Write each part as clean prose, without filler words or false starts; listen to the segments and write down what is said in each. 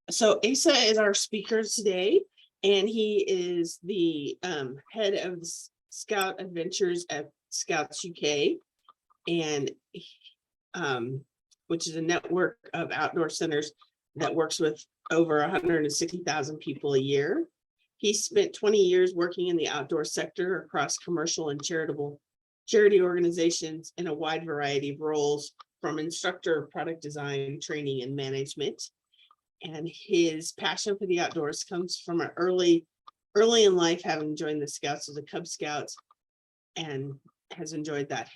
So Asa is our speaker today, and he is the head of Scout Adventures at Scouts UK, and which is a network of outdoor centers that works with over 160,000 people a year. He spent 20 years working in the outdoor sector across commercial and charity organizations in a wide variety of roles, from instructor, product design, training, and management. And his passion for the outdoors comes from an early in life, having joined the Scouts as a Cub Scout, and has enjoyed that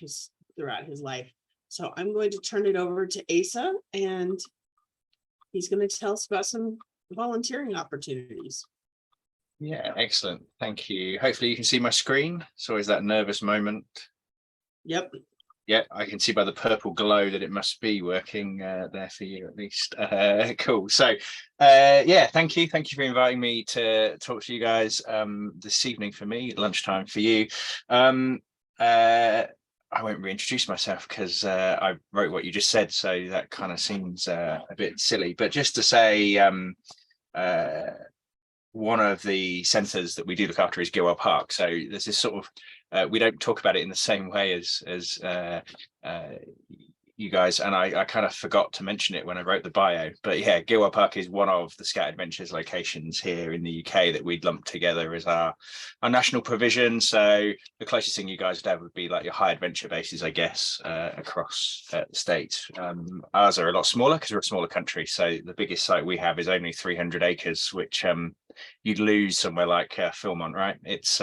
throughout his life. So I'm going to turn it over to Asa, and he's going to tell us about some volunteering opportunities. Yeah, excellent. Thank you. Hopefully you can see my screen. It's always that nervous moment. Yep. Yeah, I can see by the purple glow that it must be working there for you at least. Cool. So yeah, thank you for inviting me to talk to you guys this evening. For me, lunchtime for you. I won't reintroduce myself because I wrote what you just said, so that kind of seems a bit silly, but just to say one of the centres that we do look after is Gilwell Park. So there's this sort of we don't talk about it in the same way as you guys, and I kind of forgot to mention it when I wrote the bio, but yeah, Gilwell Park is one of the Scout Adventures locations here in the UK that we'd lumped together as our national provision. So the closest thing you guys would have would be like your high adventure bases, I guess, across the states. Ours are a lot smaller because we're a smaller country, so the biggest site we have is only 300 acres, which you'd lose somewhere like Philmont, right? It's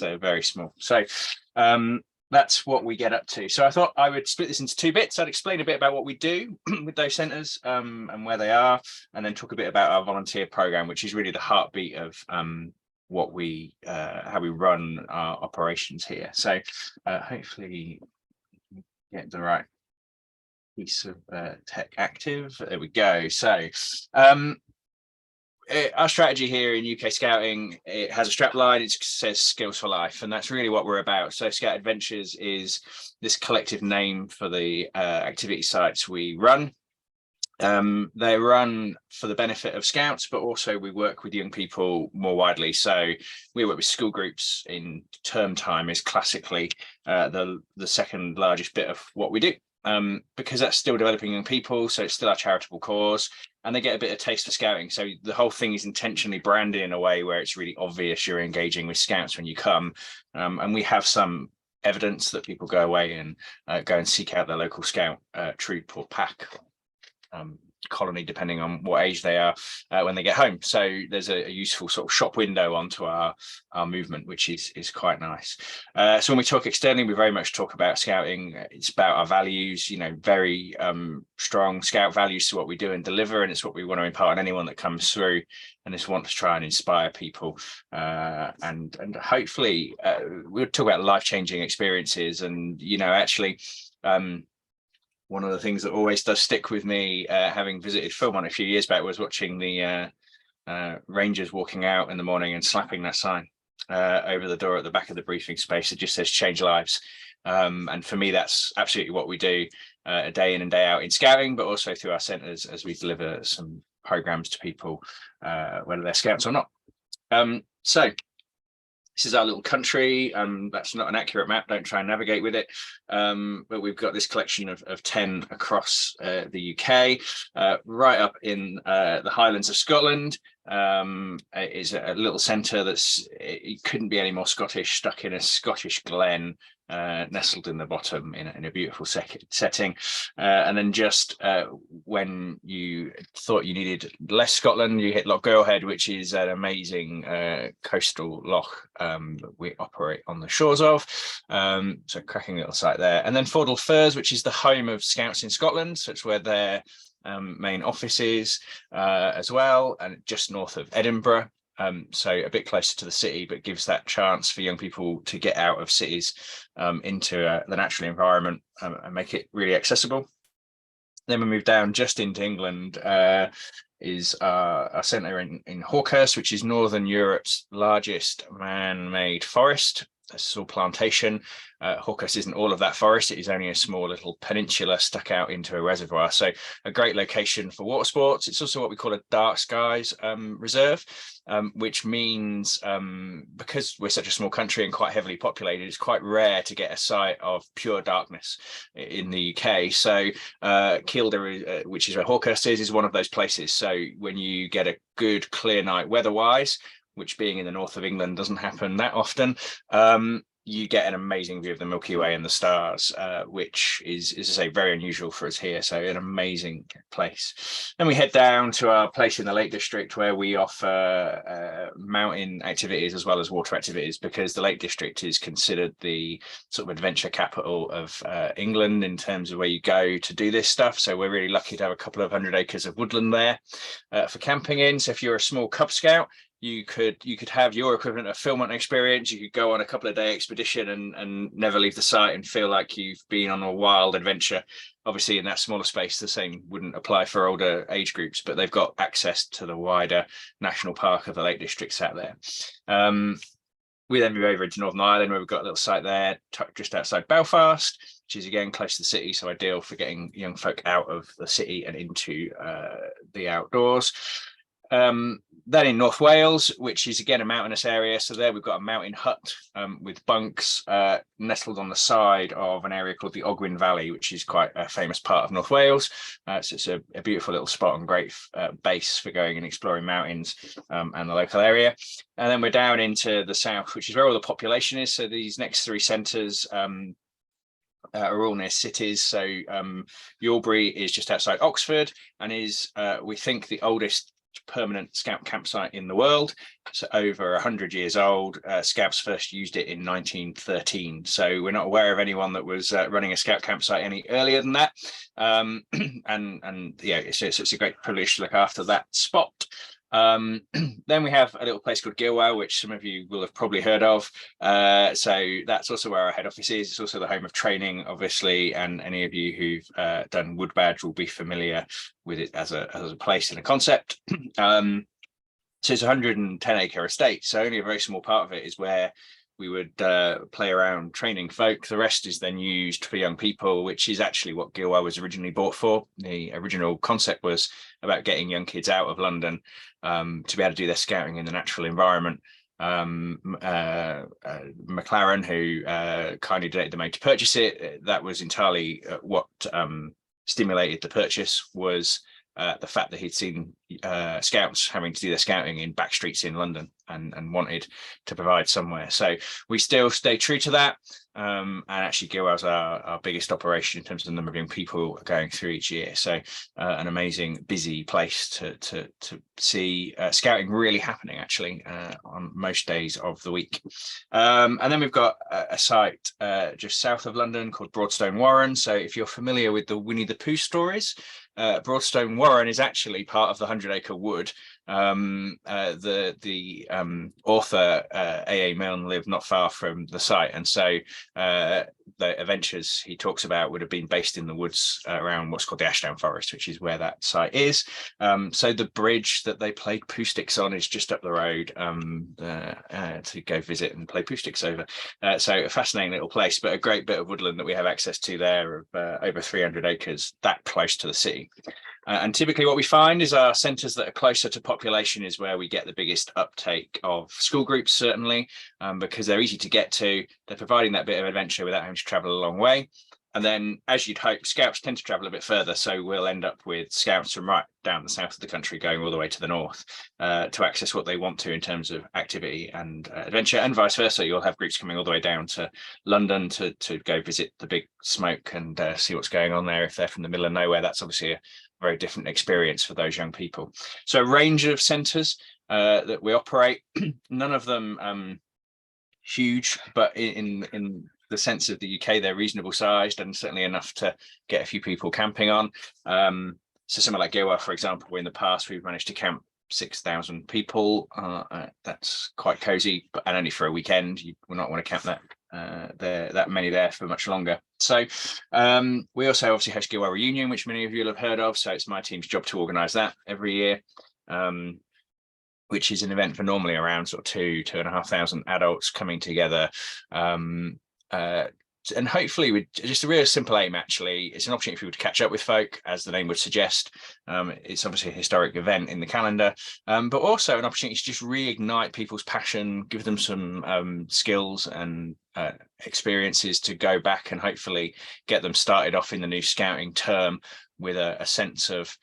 very small. So that's what we get up to. So I thought I would split this into two bits. I'd explain a bit about what we do with those centres and where they are, and then talk a bit about our volunteer program, which is really the heartbeat of what we how we run our operations here. So hopefully get the right piece of tech active. There we go. So our strategy here in UK Scouting, it has a strap line. It says Skills for Life, and that's really what we're about. So Scout Adventures is this collective name for the activity sites we run. They run for the benefit of Scouts, but also we work with young people more widely. So we work with school groups. In term time is classically the second largest bit of what we do. Because that's still developing young people, so it's still our charitable cause, and they get a bit of taste for Scouting. So the whole thing is intentionally branded in a way where it's really obvious you're engaging with Scouts when you come, and we have some evidence that people go away and go and seek out their local Scout troop or pack, colony, depending on what age they are when they get home. So there's a useful sort of shop window onto our movement, which is quite nice. So when we talk externally, we very much talk about Scouting. It's about our values, you know, very strong Scout values to what we do and deliver, and it's what we want to impart on anyone that comes through, and just want to try and inspire people, and hopefully we'll talk about life-changing experiences. And you know, actually one of the things that always does stick with me, having visited Philmont a few years back, was watching the rangers walking out in the morning and slapping that sign over the door at the back of the briefing space that just says "Change Lives." And for me, that's absolutely what we do day in and day out in Scouting, but also through our centres as we deliver some programs to people, whether they're Scouts or not. So this is our little country. That's not an accurate map. Don't try and navigate with it. But we've got this collection of 10 across the UK, right up in the Highlands of Scotland. It is a little centre it couldn't be any more Scottish, stuck in a Scottish glen, nestled in the bottom in a beautiful setting. And then just when you thought you needed less Scotland, you hit Loch Goelhead, which is an amazing coastal loch that we operate on the shores of. So cracking little site there. And then Fordle Firs, which is the home of Scouts in Scotland. So it's where their main office is as well, and just north of Edinburgh. So a bit closer to the city, but gives that chance for young people to get out of cities into the natural environment and make it really accessible. Then we move down just into England, is our centre in Hawkhurst, which is Northern Europe's largest man-made forest. saw plantation. Hawkhurst isn't all of that forest. It is only a small little peninsula stuck out into a reservoir. So a great location for water sports. It's also what we call a dark skies reserve, which means because we're such a small country and quite heavily populated, it's quite rare to get a site of pure darkness in the UK. So Kielder, which is where Hawkhurst is one of those places. So when you get a good clear night weather-wise, which being in the north of England doesn't happen that often, you get an amazing view of the Milky Way and the stars, which is, as I say, very unusual for us here. So an amazing place. Then we head down to our place in the Lake District, where we offer mountain activities as well as water activities, because the Lake District is considered the sort of adventure capital of England in terms of where you go to do this stuff. So we're really lucky to have a couple of 100 acres of woodland there for camping in. So if you're a small Cub Scout, you could have your equivalent of Philmont experience. You could go on a couple of day expedition and never leave the site and feel like you've been on a wild adventure. Obviously in that smaller space, the same wouldn't apply for older age groups, but they've got access to the wider national park of the Lake Districts out there. We then move over into Northern Ireland, where we've got a little site there just outside Belfast, which is again close to the city, so ideal for getting young folk out of the city and into the outdoors. Then in North Wales, which is again a mountainous area, so there we've got a mountain hut with bunks nestled on the side of an area called the Ogwen Valley, which is quite a famous part of North Wales. So it's a beautiful little spot and great base for going and exploring mountains and the local area. And then we're down into the south, which is where all the population is. So these next three centres are all near cities. So Yorbury is just outside Oxford and is, we think, the oldest permanent scout campsite in the world. So over 100 years old. Scouts first used it in 1913, so we're not aware of anyone that was running a scout campsite any earlier than that. And yeah, it's a great privilege to look after that spot. Then we have a little place called Gilwell, which some of you will have probably heard of. So that's also where our head office is. It's also the home of training, obviously, and any of you who've done Wood Badge will be familiar with it as a place and a concept. So it's a 110 acre estate, so only a very small part of it is where we would play around training folk. The rest is then used for young people, which is actually what Gilwell was originally bought for. The original concept was about getting young kids out of London to be able to do their scouting in the natural environment. McLaren, who kindly donated the money to purchase it, that was entirely what stimulated the purchase, was the fact that he'd seen scouts having to do their scouting in back streets in London and wanted to provide somewhere. So we still stay true to that. And actually Gilwell's our biggest operation in terms of the number of young people going through each year. So an amazing, busy place to see scouting really happening, actually, on most days of the week. And then we've got a site just south of London called Broadstone Warren. So if you're familiar with the Winnie the Pooh stories, Broadstone Warren is actually part of the 100-acre wood. The author A.A. Milne lived not far from the site, and so the adventures he talks about would have been based in the woods around what's called the Ashdown Forest, which is where that site is. So the bridge that they played Pooh Sticks on is just up the road to go visit and play Pooh Sticks over. So a fascinating little place, but a great bit of woodland that we have access to there of over 300 acres, that close to the city. And typically what we find is our centres that are closer to population is where we get the biggest uptake of school groups, certainly, because they're easy to get to. They're providing that bit of adventure without having to travel a long way. And then, as you'd hope, scouts tend to travel a bit further. So we'll end up with scouts from right down the south of the country going all the way to the north to access what they want to in terms of activity and adventure, and vice versa. You'll have groups coming all the way down to London to go visit the Big Smoke and see what's going on there. If they're from the middle of nowhere, that's obviously a very different experience for those young people. So a range of centres that we operate, none of them huge, but in the sense of the UK, they're reasonable sized and certainly enough to get a few people camping on. So somewhere like Gilwell, for example, in the past, we've managed to camp 6,000 people. That's quite cozy, and only for a weekend. You will not want to camp that many there for much longer. So we also obviously host Gilwell Reunion, which many of you will have heard of. So it's my team's job to organise that every year. which is an event for normally around sort of 2,500 adults coming together. And hopefully with just a real simple aim, actually, it's an opportunity for people to catch up with folk, as the name would suggest. It's obviously a historic event in the calendar, but also an opportunity to just reignite people's passion, give them some skills and experiences to go back and hopefully get them started off in the new scouting term with a sense of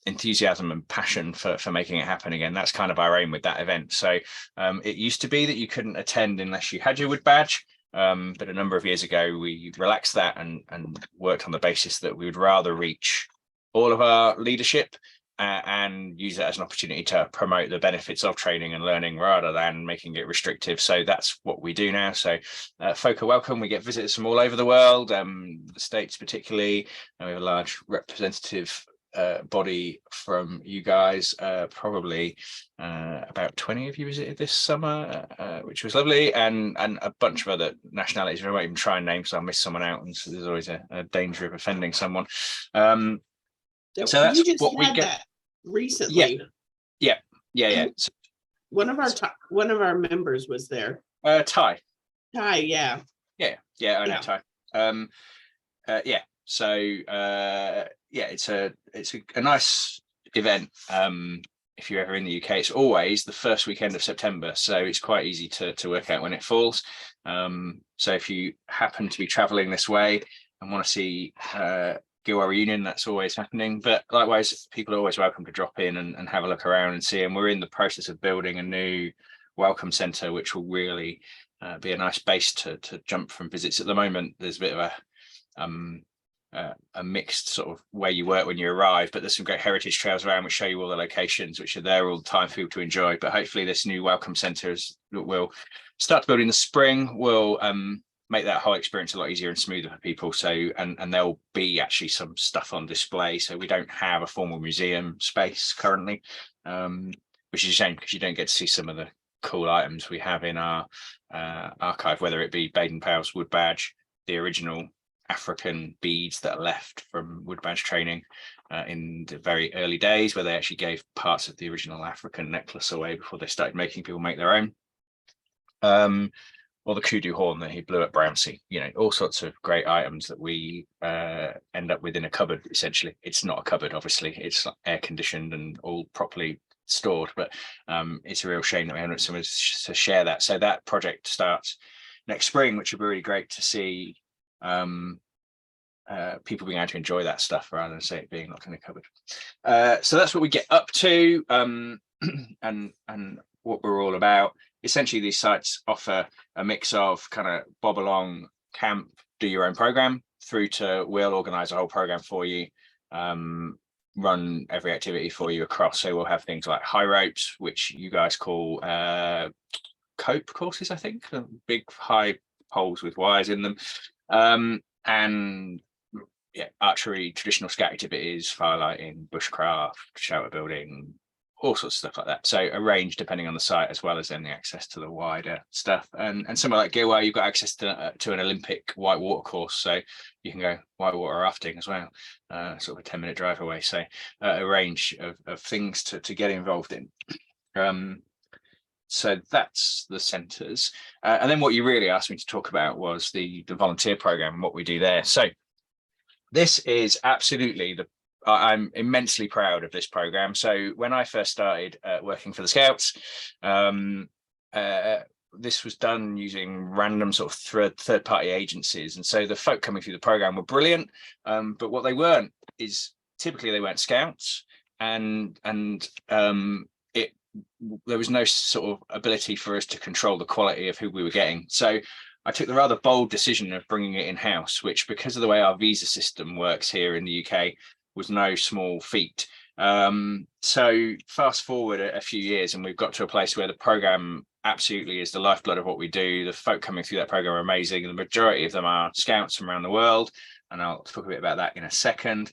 enthusiasm and passion for making it happen again. That's kind of our aim with that event. So it used to be that you couldn't attend unless you had your wood badge. But a number of years ago, we relaxed that and worked on the basis that we would rather reach all of our leadership and use it as an opportunity to promote the benefits of training and learning rather than making it restrictive. So that's what we do now. So folk are welcome. We get visitors from all over the world, the States particularly, and we have a large representative body from you guys. Probably about 20 of you visited this summer, which was lovely, and a bunch of other nationalities. I won't even try and name because I'll miss someone out, and so there's always a danger of offending someone. So that's you just what we had get that recently. Yeah. So, One of our members was there. Ty. Ty, yeah. I know Yeah. Ty. So it's a nice event. If you're ever in the UK, it's always the first weekend of September, so it's quite easy to work out when it falls. So if you happen to be traveling this way and want to see Gilwa Reunion, that's always happening. But likewise, people are always welcome to drop in and have a look around and see. And we're in the process of building a new welcome centre, which will really be a nice base to jump from visits. At the moment, there's a bit of a mixed sort of way you work when you arrive, but there's some great heritage trails around which show you all the locations which are there all the time for people to enjoy. But hopefully this new welcome centre that we'll start to build in the spring will make that whole experience a lot easier and smoother for people. So and there'll be actually some stuff on display. So we don't have a formal museum space currently, which is a shame because you don't get to see some of the cool items we have in our archive, whether it be Baden-Powell's wood badge, the original African beads that are left from wood badge training in the very early days, where they actually gave parts of the original African necklace away before they started making people make their own. Or the kudu horn that he blew at Brownsea, all sorts of great items that we end up with in a cupboard. Essentially, it's not a cupboard, obviously, it's air conditioned and all properly stored, but it's a real shame that we haven't someone to share that. So that project starts next spring, which will be really great to see people being able to enjoy that stuff rather than say it being locked in a cupboard. So that's what we get up to, and what we're all about. Essentially, these sites offer a mix of kind of bob along, camp, do your own program, through to we'll organize a whole program for you, run every activity for you across. So we'll have things like high ropes, which you guys call cope courses, I think, big high poles with wires in them, and archery, traditional scout activities, firelighting, bushcraft, shelter building, all sorts of stuff like that. So a range depending on the site, as well as then the access to the wider stuff. And somewhere like Gilwa, you've got access to an Olympic whitewater course, so you can go whitewater rafting as well, sort of a 10-minute drive away. So a range of things to get involved in. So that's the centres. And then what you really asked me to talk about was the volunteer programme and what we do there. So this is absolutely I'm immensely proud of this program. So when I first started working for the Scouts, this was done using random sort of third-party agencies. And so the folk coming through the program were brilliant, but what they weren't is typically they weren't Scouts, and there was no sort of ability for us to control the quality of who we were getting. So I took the rather bold decision of bringing it in-house, which, because of the way our visa system works here in the UK, was no small feat. So fast forward a few years and we've got to a place where the program absolutely is the lifeblood of what we do. The folk coming through that program are amazing. The majority of them are Scouts from around the world, and I'll talk a bit about that in a second.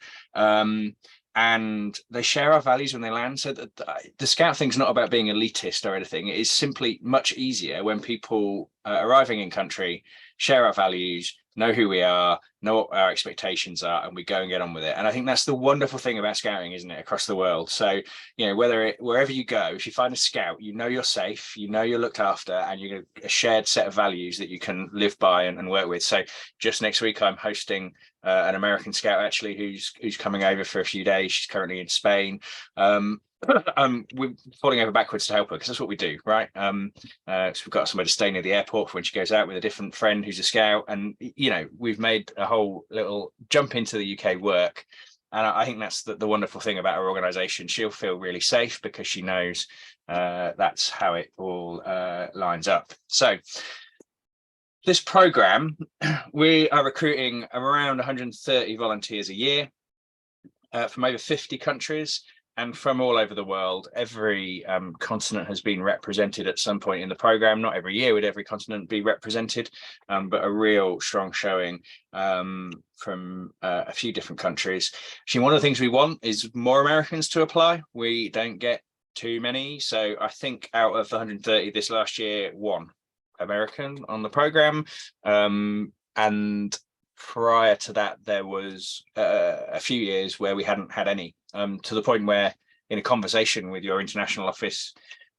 And they share our values when they land. So the Scout thing's not about being elitist or anything. It is simply much easier when people arriving in country share our values, know who we are, know what our expectations are, and we go and get on with it. And I think that's the wonderful thing about scouting, isn't it, across the world? So, you know, wherever you go, if you find a scout, you know you're safe, you know you're looked after, and you're a shared set of values that you can live by and work with. So just next week, I'm hosting an American scout actually who's coming over for a few days. She's currently in Spain. We're falling over backwards to help her because that's what we do, right? So we've got somebody to stay near the airport for when she goes out with a different friend who's a scout, and you know, we've made a whole little jump into the UK work. And I think that's the wonderful thing about our organization. She'll feel really safe because she knows that's how it all lines up. So this program, we are recruiting around 130 volunteers a year from over 50 countries and from all over the world. Every continent has been represented at some point in the program. Not every year would every continent be represented, but a real strong showing from a few different countries. Actually, one of the things we want is more Americans to apply. We don't get too many. So I think out of the 130 this last year, one American on the program. And prior to that, there was a few years where we hadn't had any, to the point where in a conversation with your international office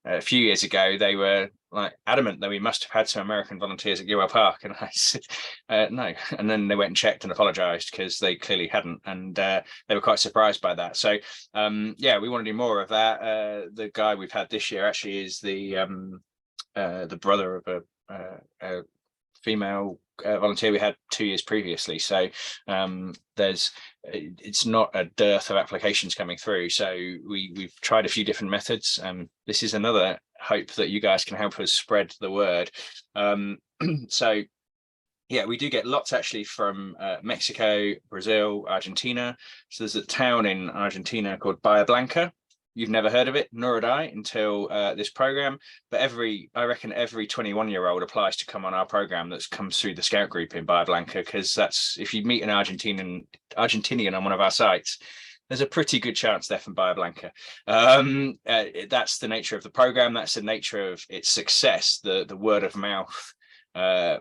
a few years ago, they were like adamant that we must have had some American volunteers at Gilwell Park. And I said, no. And then they went and checked and apologized because they clearly hadn't. And they were quite surprised by that. So yeah, we want to do more of that. The guy we've had this year actually is the brother of a female volunteer we had 2 years previously. So it's not a dearth of applications coming through. So we've tried a few different methods. This is another hope that you guys can help us spread the word. So yeah, we do get lots actually from Mexico, Brazil, Argentina. So there's a town in Argentina called Bahia Blanca. You've never heard of it, nor had I, until this program. But I reckon every 21-year-old applies to come on our program that's comes through the scout group in Bahia Blanca, because that's, if you meet an Argentinian on one of our sites, there's a pretty good chance they're from Bahia Blanca. That's the nature of the program. That's the nature of its success. The word of mouth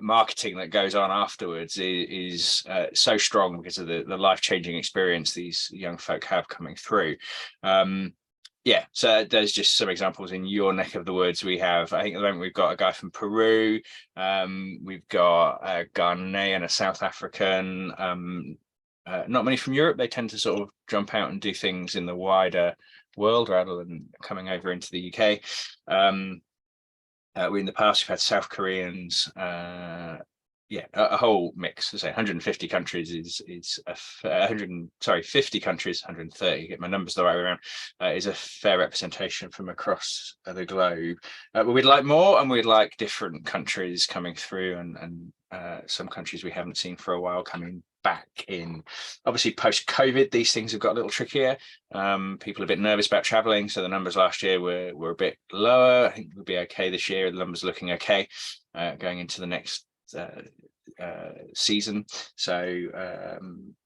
marketing that goes on afterwards is so strong because of the life-changing experience these young folk have coming through. Yeah, so there's just some examples in your neck of the woods. We have, I think at the moment we've got a guy from Peru, we've got a Ghanaian, a South African, not many from Europe. They tend to sort of jump out and do things in the wider world rather than coming over into the UK. We in the past we've had South Koreans, yeah, a whole mix. Say 150 countries is 50 countries, 130. Get my numbers the right way around. Is a fair representation from across the globe. But we'd like more, and we'd like different countries coming through, and some countries we haven't seen for a while coming back in. Obviously, post-COVID, these things have got a little trickier. People are a bit nervous about traveling, so the numbers last year were a bit lower. I think we'll be okay this year. The numbers are looking okay going into the next season. So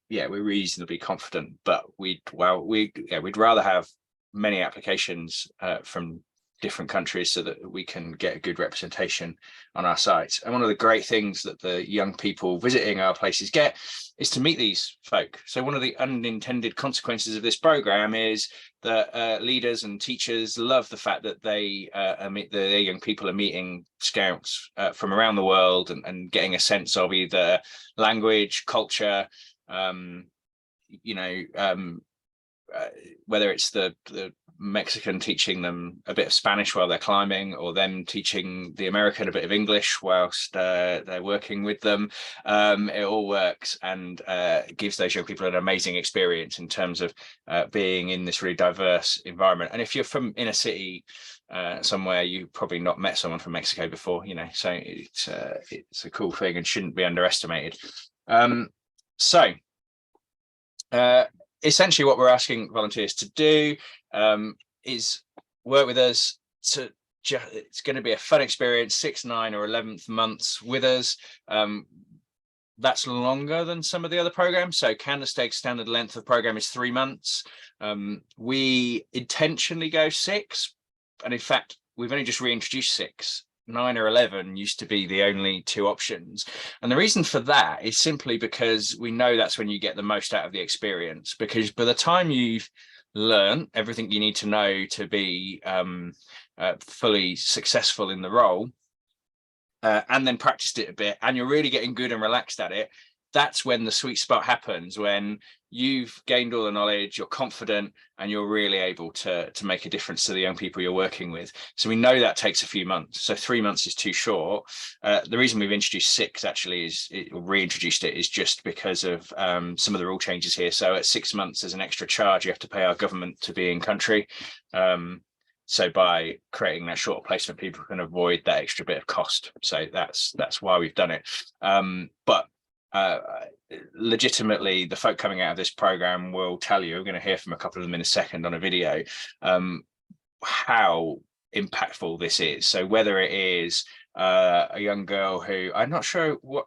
yeah, we're reasonably confident, but we'd rather have many applications from different countries so that we can get a good representation on our sites. And one of the great things that the young people visiting our places get is to meet these folk. So one of the unintended consequences of this program is that leaders and teachers love the fact that their young people are meeting scouts from around the world and getting a sense of either language, culture, whether it's the Mexican teaching them a bit of Spanish while they're climbing, or them teaching the American a bit of English whilst they're working with them. It all works and gives those young people an amazing experience in terms of being in this really diverse environment. And if you're from inner city somewhere, you've probably not met someone from Mexico before, so it's a cool thing and shouldn't be underestimated. Essentially what we're asking volunteers to do is work with us it's going to be a fun experience, 6, 9 or 11th months with us. That's longer than some of the other programs. So Candlestick standard length of program is 3 months. We intentionally go 6, and in fact we've only just reintroduced 6 9 or 11 used to be the only two options. And the reason for that is simply because we know that's when you get the most out of the experience, because by the time you've learned everything you need to know to be fully successful in the role, and then practiced it a bit, and you're really getting good and relaxed at it, that's when the sweet spot happens, when you've gained all the knowledge, you're confident, and you're really able to make a difference to the young people you're working with. So we know that takes a few months. So 3 months is too short. The reason we've introduced 6 actually or reintroduced it is just because of some of the rule changes here. So at 6 months, there's an extra charge you have to pay our government to be in country. So by creating that short placement, people can avoid that extra bit of cost. So that's why we've done it. But legitimately, the folk coming out of this program will tell you, we're going to hear from a couple of them in a second on a video, how impactful this is. So whether it is a young girl who, I'm not sure what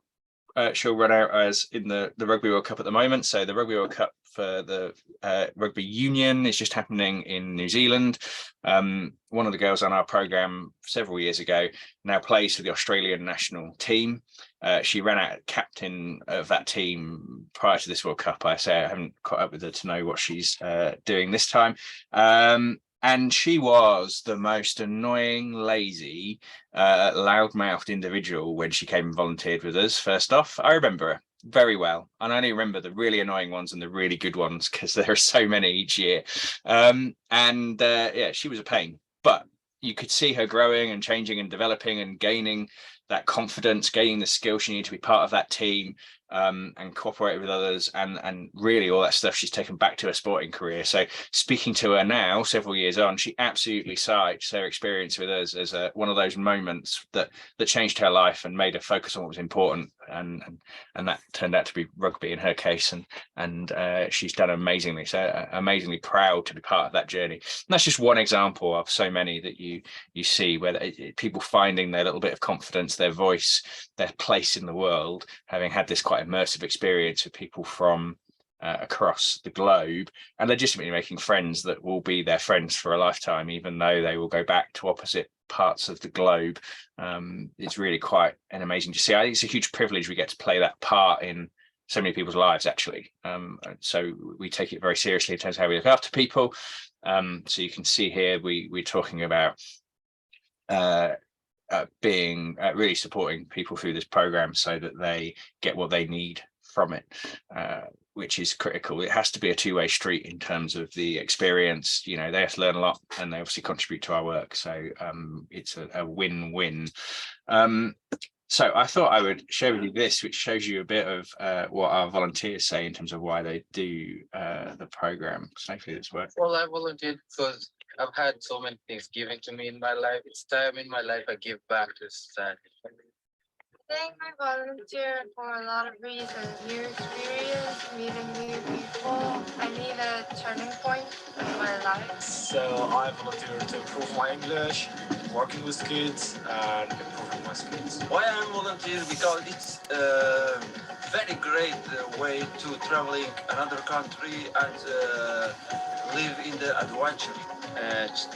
she'll run out as in the Rugby World Cup at the moment. So the Rugby World Cup for the rugby union is just happening in New Zealand. One of the girls on our program several years ago now plays for the Australian national team. She ran out captain of that team prior to this World Cup. I haven't caught up with her to know what she's doing this time. And she was the most annoying, lazy, loudmouthed individual when she came and volunteered with us. First off, I remember her very well. And I only remember the really annoying ones and the really good ones because there are so many each year. Yeah, she was a pain. But you could see her growing and changing and developing and gaining that confidence, gaining the skill she needed to be part of that team, and cooperate with others, and really all that stuff she's taken back to her sporting career. So speaking to her now, several years on, she absolutely cites her experience with us as one of those moments that changed her life and made her focus on what was important, and that turned out to be rugby in her case, and she's done amazingly. So amazingly proud to be part of that journey. And that's just one example of so many that you see, where people finding their little bit of confidence, their voice, their place in the world, having had this quite immersive experience with people from across the globe, and legitimately making friends that will be their friends for a lifetime, even though they will go back to opposite parts of the globe. It's really quite an amazing to see. I think it's a huge privilege we get to play that part in so many people's lives, actually. So we take it very seriously in terms of how we look after people. So you can see here we're talking about being really supporting people through this program so that they get what they need from it, which is critical. It has to be a two-way street in terms of the experience. You know, they have to learn a lot and they obviously contribute to our work. So it's a win-win. So I thought I would share with you this, which shows you a bit of what our volunteers say in terms of why they do the program. So hopefully this works. Well, I volunteered because I've had so many things given to me in my life. It's time in my life I give back to society. I think I volunteer for a lot of reasons. New experience, meeting new people. I need a turning point in my life. So I volunteer to improve my English, working with kids, and improving my skills. Why I'm volunteer? Because it's a very great way to traveling another country and live in the adventure.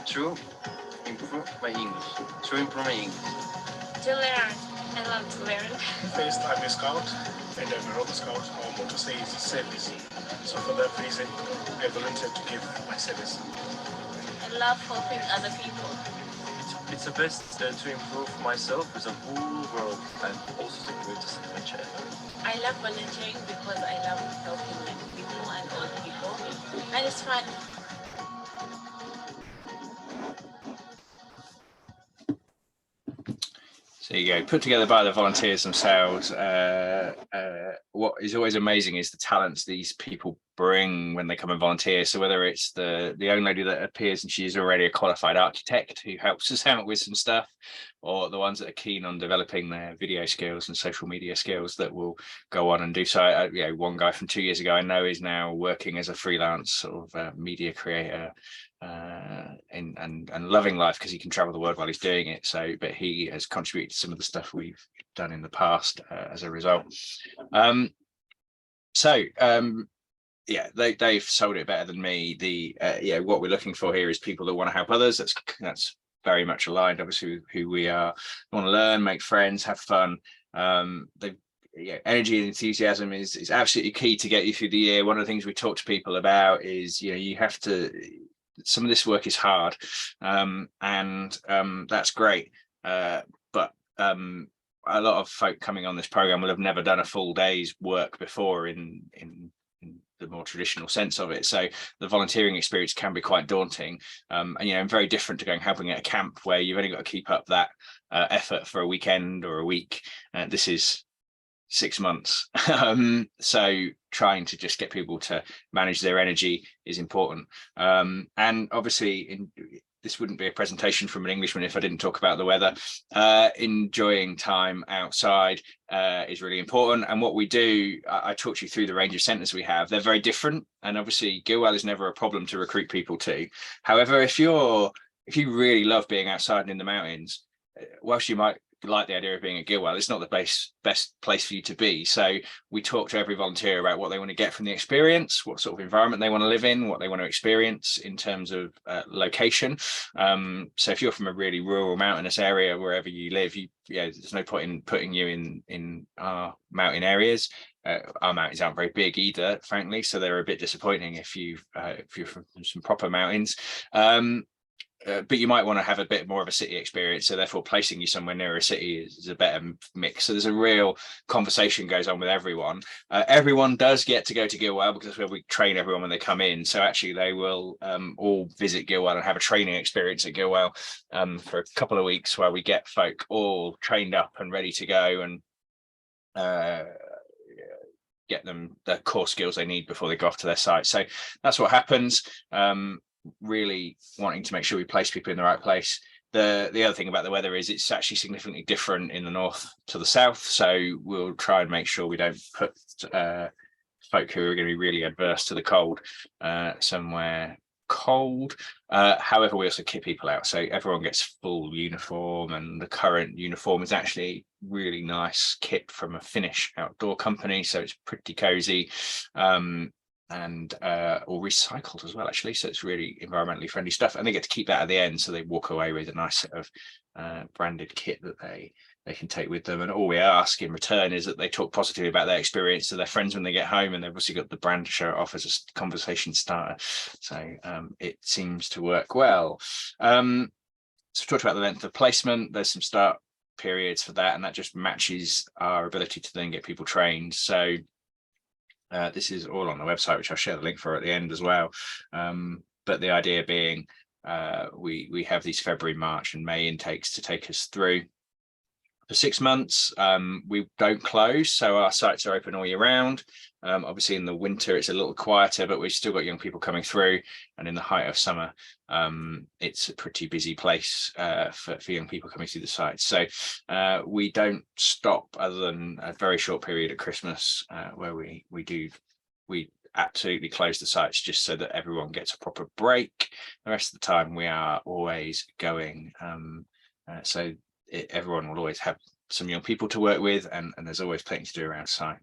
To improve my English. To improve my English. To learn. I love to learn. First, I'm a scout, and I'm a road scout. Our motto says service. So for that reason, I volunteer to give my service. I love helping other people. It's the best to improve myself with the whole world and also the greatest adventure ever. I love volunteering because I love helping young people and old people. And it's fun. There you go, put together by the volunteers themselves. What is always amazing is the talents these people bring when they come and volunteer. So whether it's the young lady that appears and she's already a qualified architect who helps us out with some stuff, or the ones that are keen on developing their video skills and social media skills that will go on and do so. One guy from 2 years ago I know is now working as a freelance sort of media creator, and loving life because he can travel the world while he's doing it. So, but he has contributed to some of the stuff we've done in the past as a result. They've sold it better than me. What we're looking for here is people that want to help others. That's very much aligned, obviously, with who we are. We want to learn, make friends, have fun. Energy and enthusiasm is absolutely key to get you through the year. One of the things we talk to people about is, you have to, some of this work is hard, and that's great, but a lot of folk coming on this program will have never done a full day's work before in the more traditional sense of it. So the volunteering experience can be quite daunting, and very different to going helping at a camp where you've only got to keep up that effort for a weekend or a week. This is 6 months. So trying to just get people to manage their energy is important. And obviously this wouldn't be a presentation from an Englishman if I didn't talk about the weather. Enjoying time outside is really important. And what we do, I talked you through the range of centres we have. They're very different. And obviously Gilwell is never a problem to recruit people to. However, if you really love being outside and in the mountains, whilst you might like the idea of being at Gilwell, it's not the best place for you to be. So we talk to every volunteer about what they want to get from the experience, what sort of environment they want to live in, what they want to experience in terms of location. So if you're from a really rural mountainous area, wherever you live, there's no point in putting you in our mountain areas. Our mountains aren't very big either, frankly, so they're a bit disappointing if you're from some proper mountains. But you might want to have a bit more of a city experience, so therefore placing you somewhere near a city is a better mix. So there's a real conversation goes on with everyone. Everyone does get to go to Gilwell because that's where we train everyone when they come in. So actually they will all visit Gilwell and have a training experience at Gilwell for a couple of weeks, where we get folk all trained up and ready to go and get them the core skills they need before they go off to their site. So that's what happens. Really wanting to make sure we place people in the right place. The other thing about the weather is it's actually significantly different in the north to the south, so we'll try and make sure we don't put folk who are going to be really adverse to the cold somewhere cold. However, we also kit people out, so everyone gets full uniform, and the current uniform is actually really nice kit from a Finnish outdoor company, so it's pretty cozy. And or recycled as well, actually, so it's really environmentally friendly stuff, and they get to keep that at the end, so they walk away with a nice set of branded kit that they can take with them. And all we ask in return is that they talk positively about their experience to their friends when they get home, and they've obviously got the brand to show it off as a conversation starter. So it seems to work well. So we talked about the length of placement. There's some start periods for that, and that just matches our ability to then get people trained. So this is all on the website, which I'll share the link for at the end as well. But the idea being we have these February, March and May intakes to take us through for 6 months. We don't close, so our sites are open all year round. Obviously in the winter it's a little quieter, but we've still got young people coming through, and in the height of summer it's a pretty busy place for young people coming through the site. So we don't stop other than a very short period at Christmas where we absolutely close the sites just so that everyone gets a proper break. The rest of the time we are always going, so everyone will always have some young people to work with, and there's always plenty to do around site.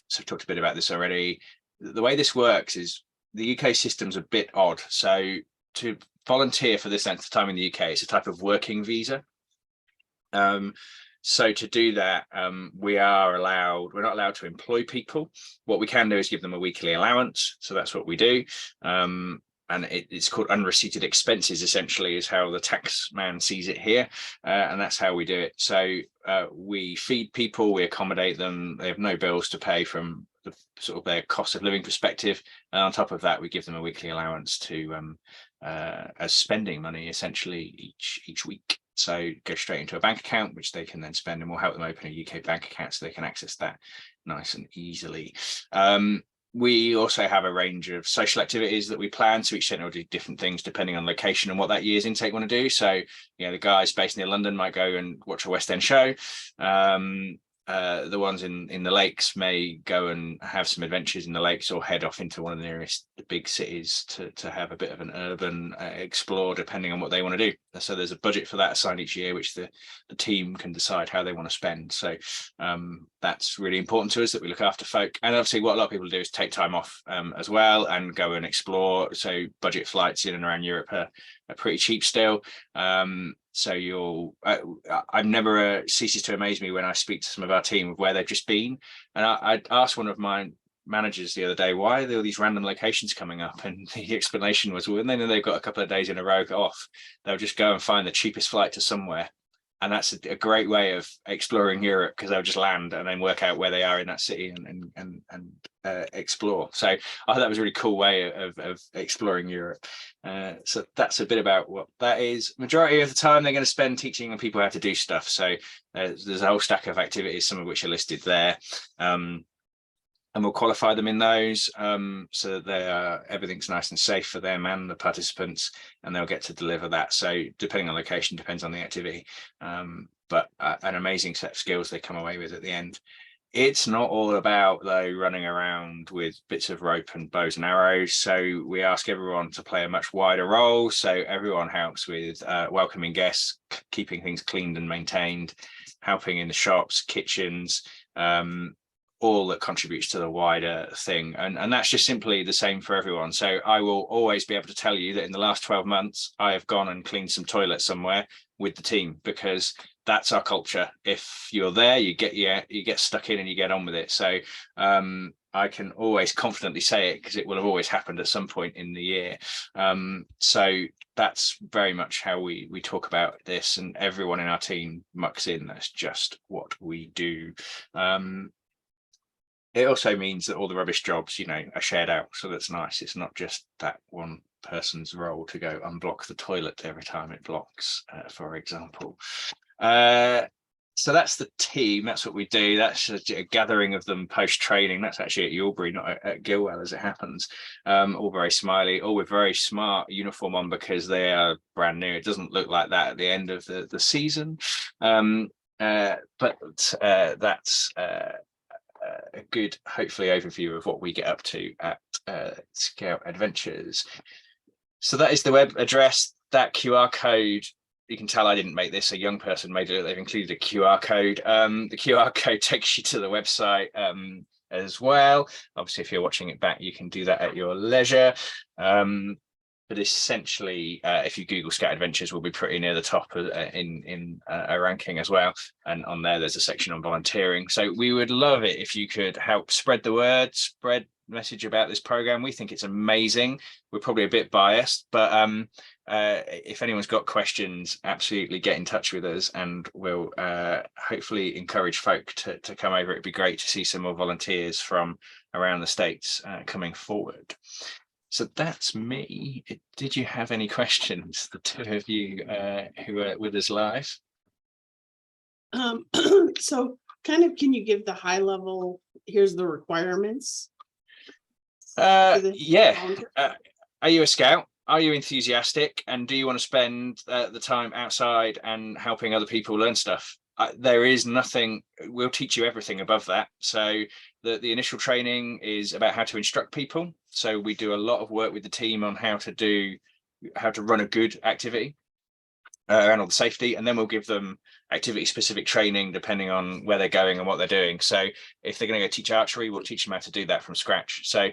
So I've talked a bit about this already. The way this works is the UK system's a bit odd. So to volunteer for this length of time in the UK, it's a type of working visa. So to do that, we're not allowed to employ people. What we can do is give them a weekly allowance. So that's what we do. And it's called unreceipted expenses, essentially, is how the tax man sees it here. And that's how we do it. So we feed people, we accommodate them, they have no bills to pay from the sort of their cost of living perspective. And on top of that, we give them a weekly allowance to as spending money, essentially, each week. So go straight into a bank account, which they can then spend, and we'll help them open a UK bank account so they can access that nice and easily. We also have a range of social activities that we plan. So each centre will do different things depending on location and what that year's intake want to do. So, the guys based near London might go and watch a West End show. the ones in the lakes may go and have some adventures in the lakes or head off into one of the nearest big cities to have a bit of an urban explore, depending on what they want to do. So there's a budget for that assigned each year, which the team can decide how they want to spend. So that's really important to us, that we look after folk. And obviously what a lot of people do is take time off as well and go and explore. So budget flights in and around Europe are pretty cheap still. So I'm never ceases to amaze me when I speak to some of our team of where they've just been. And I asked one of my managers the other day, why are there all these random locations coming up? And the explanation was, well, and then they've got a couple of days in a row off, they'll just go and find the cheapest flight to somewhere. And that's a great way of exploring Europe, because they'll just land and then work out where they are in that city and explore. So I thought that was a really cool way of exploring Europe. So that's a bit about what that is. Majority of the time they're going to spend teaching people how to do stuff. So there's a whole stack of activities, some of which are listed there. And we'll qualify them in those so that everything's nice and safe for them and the participants, and they'll get to deliver that. So depending on location, depends on the activity, but an amazing set of skills they come away with at the end. It's not all about, though, running around with bits of rope and bows and arrows. So we ask everyone to play a much wider role. So everyone helps with welcoming guests, keeping things cleaned and maintained, helping in the shops, kitchens, all that contributes to the wider thing. And that's just simply the same for everyone. So I will always be able to tell you that in the last 12 months, I have gone and cleaned some toilets somewhere with the team, because that's our culture. If you're there, you get stuck in and you get on with it. So I can always confidently say it, because it will have always happened at some point in the year. So that's very much how we talk about this, and everyone in our team mucks in. That's just what we do. It also means that all the rubbish jobs, are shared out. So that's nice. It's not just that one person's role to go unblock the toilet every time it blocks, for example. So that's the team. That's what we do. That's a gathering of them post-training. That's actually at Yorbury, not at Gilwell, as it happens. All very smiley, all with very smart uniform on, because they are brand new. It doesn't look like that at the end of the season. But that's a good, hopefully, overview of what we get up to at Scout Adventures. So that is the web address. That QR code, you can tell I didn't make this, a young person made it. They've included a QR code. The QR code takes you to the website as well. Obviously, if you're watching it back, you can do that at your leisure. But essentially, if you Google Scout Adventures, we'll be pretty near the top in a ranking as well. And on there's a section on volunteering. So we would love it if you could help spread the word, spread message about this program. We think it's amazing. We're probably a bit biased, but if anyone's got questions, absolutely get in touch with us, and we'll hopefully encourage folk to come over. It'd be great to see some more volunteers from around the States coming forward. So that's me. Did you have any questions, the two of you who are with us live? So kind of, can you give the high level, here's the requirements? Yeah. Are you a scout? Are you enthusiastic? And do you want to spend the time outside and helping other people learn stuff? There is nothing, we'll teach you everything above that. So the initial training is about how to instruct people. So we do a lot of work with the team on how to run a good activity around all the safety, and then we'll give them activity specific training depending on where they're going and what they're doing. So if they're going to go teach archery, we'll teach them how to do that from scratch. So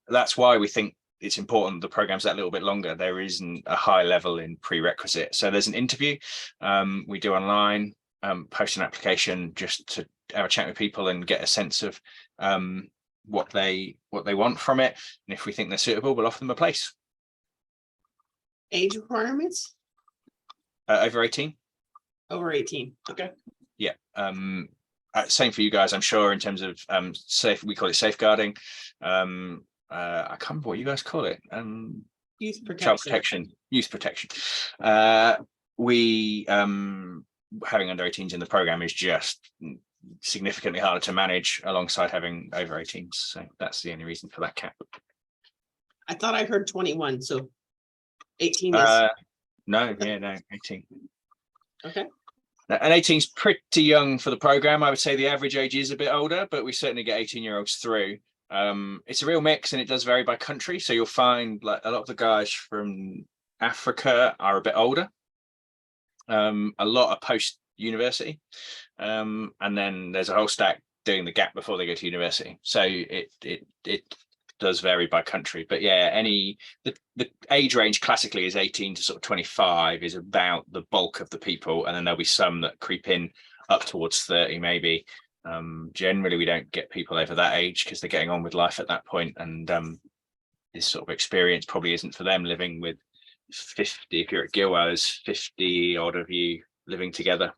that's why we think it's important the program's that little bit longer. There isn't a high level in prerequisite. So there's an interview we do online, post an application just to have a chat with people and get a sense of what they want from it. And if we think they're suitable, we'll offer them a place. Age requirements? Over 18. Over 18. Okay. Yeah. Same for you guys, I'm sure, in terms of we call it safeguarding. I can't remember what you guys call it. Youth protection. Child protection, youth protection. We having under 18s in the program is just significantly harder to manage alongside having over 18s. So that's the only reason for that cap. I thought I heard 21, so 18 is no, 18. okay. And 18 is pretty young for the program. I would say the average age is a bit older, but we certainly get 18-year-olds through. It's a real mix, and it does vary by country. So you'll find like a lot of the guys from Africa are a bit older. A lot are post university, and then there's a whole stack doing the gap before they go to university. So it does vary by country, but yeah, the age range classically is 18 to sort of 25 is about the bulk of the people, and then there'll be some that creep in up towards 30 maybe. Generally we don't get people over that age because they're getting on with life at that point, and this sort of experience probably isn't for them, living with 50, if you're at Gilwell, there's 50 odd of you living together.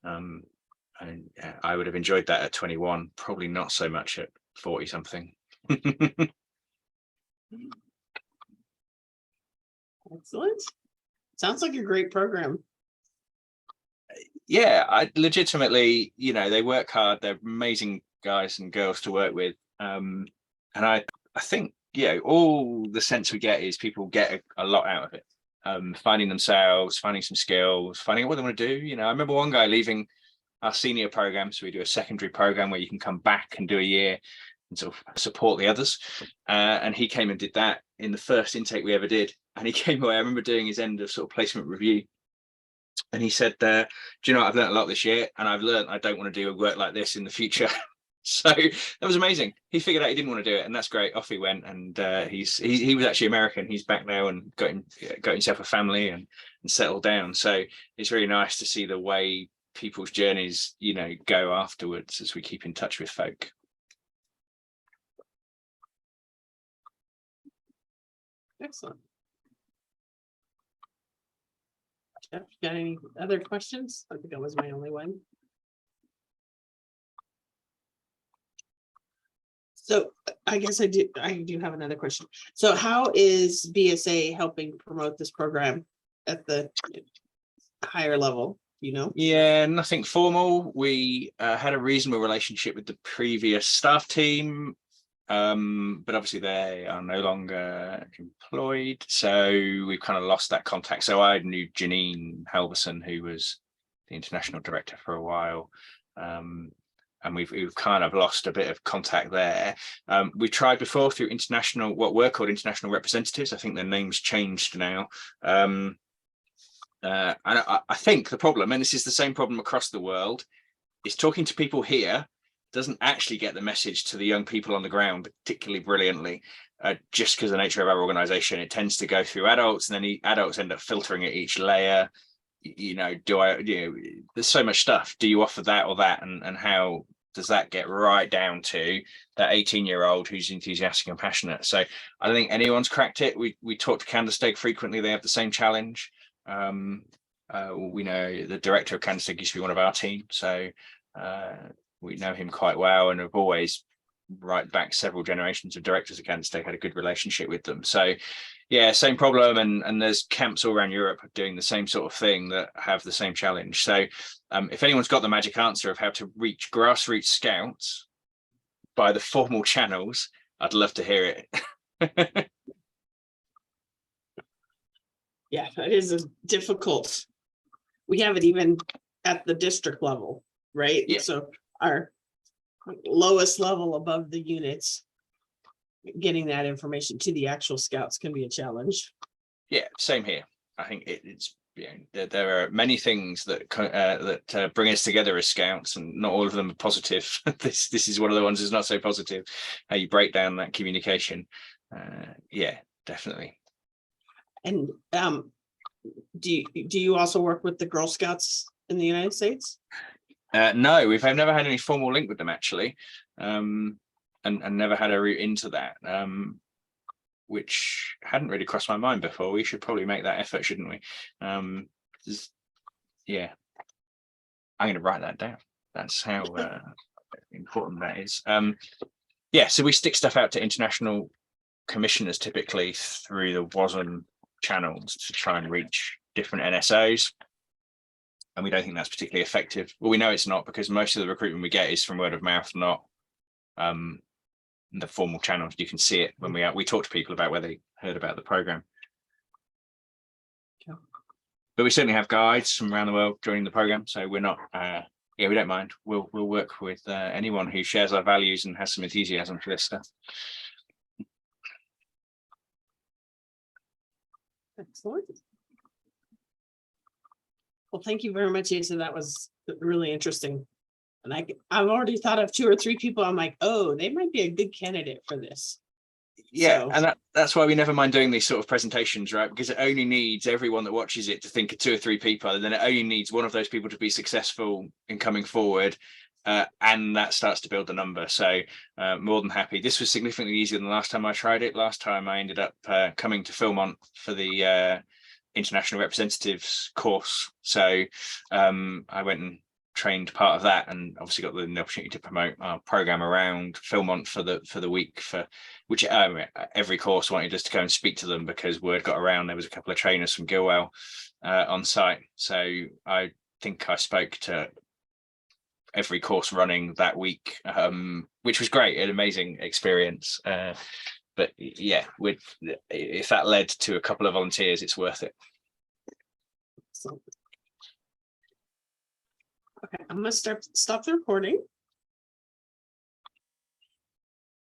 And I would have enjoyed that at 21, probably not so much at 40 something. Excellent. Sounds like a great program. Yeah, I legitimately, they work hard. They're amazing guys and girls to work with. And I think, all the sense we get is people get a lot out of it. Finding themselves, finding some skills, finding out what they want to do. I remember one guy leaving our senior program. So we do a secondary program where you can come back and do a year and sort of support the others. And he came and did that in the first intake we ever did. And he came away, I remember doing his end of sort of placement review. And he said, do you know what? I've learned a lot this year, and I've learned I don't want to do a work like this in the future. So that was amazing. He figured out he didn't want to do it, and that's great. Off he went, and he was actually American. He's back now and got himself a family and settled down. So it's really nice to see the way people's journeys, go afterwards as we keep in touch with folk. Excellent. Jeff, you got any other questions? I think that was my only one. So I guess I do have another question. So how is BSA helping promote this program at the higher level? Yeah, nothing formal. We had a reasonable relationship with the previous staff team, but obviously they are no longer employed, so we've kind of lost that contact. So I knew Janine Helverson, who was the international director for a while, and we've kind of lost a bit of contact there. We tried before through what were called international representatives. I think their name's changed now. And I think the problem, and this is the same problem across the world, is talking to people here doesn't actually get the message to the young people on the ground particularly brilliantly, just because the nature of our organization, it tends to go through adults, and then the adults end up filtering at each layer. There's so much stuff. Do you offer that or that? And how does that get right down to that 18-year-old who's enthusiastic and passionate? So I don't think anyone's cracked it. We talk to Candlestick frequently. They have the same challenge. We know the director of Candlestick used to be one of our team. So we know him quite well, and have always, right back several generations of directors of Candlestick, had a good relationship with them. So yeah, same problem, and there's camps all around Europe doing the same sort of thing that have the same challenge. So if anyone's got the magic answer of how to reach grassroots scouts by the formal channels, I'd love to hear it. Yeah, it is a difficult. We have it even at the district level, right? Yeah. So our lowest level above the units, getting that information to the actual scouts can be a challenge. Yeah, same here. I think it's there are many things that bring us together as scouts, and not all of them are positive. This is one of the ones that's not so positive. How you break down that communication. Yeah, definitely. And do you also work with the Girl Scouts in the United States? No, I've never had any formal link with them actually, and never had a route into that, which hadn't really crossed my mind before. We should probably make that effort, shouldn't we? Yeah, I'm going to write that down. That's how important that is. Yeah, so we stick stuff out to international commissioners typically through the WASM channels to try and reach different NSOs. And we don't think that's particularly effective. Well, we know it's not, because most of the recruitment we get is from word of mouth, not the formal channels. You can see it when we talk to people about where they heard about the program. But we certainly have guides from around the world joining the program, so we're not. Yeah, we don't mind. We'll work with anyone who shares our values and has some enthusiasm for this stuff. Excellent. Well, thank you very much, Asa. That was really interesting. And I've already thought of 2 or 3 people. I'm like, oh, they might be a good candidate for this. Yeah, So- and that's why we never mind doing these sort of presentations, right? Because it only needs everyone that watches it to think of 2 or 3 people, and then it only needs one of those people to be successful in coming forward, and that starts to build the number. So more than happy. This was significantly easier than the last time I tried it. Last time I ended up coming to Philmont for the international representatives course. So I went and trained part of that, and obviously got the opportunity to promote our program around Philmont for the week, for which every course wanted us to go and speak to them, because word got around there was a couple of trainers from Gilwell on site. So I think I spoke to every course running that week, which was great, an amazing experience. But yeah, if that led to a couple of volunteers, it's worth it. So. Okay, I'm gonna stop the recording.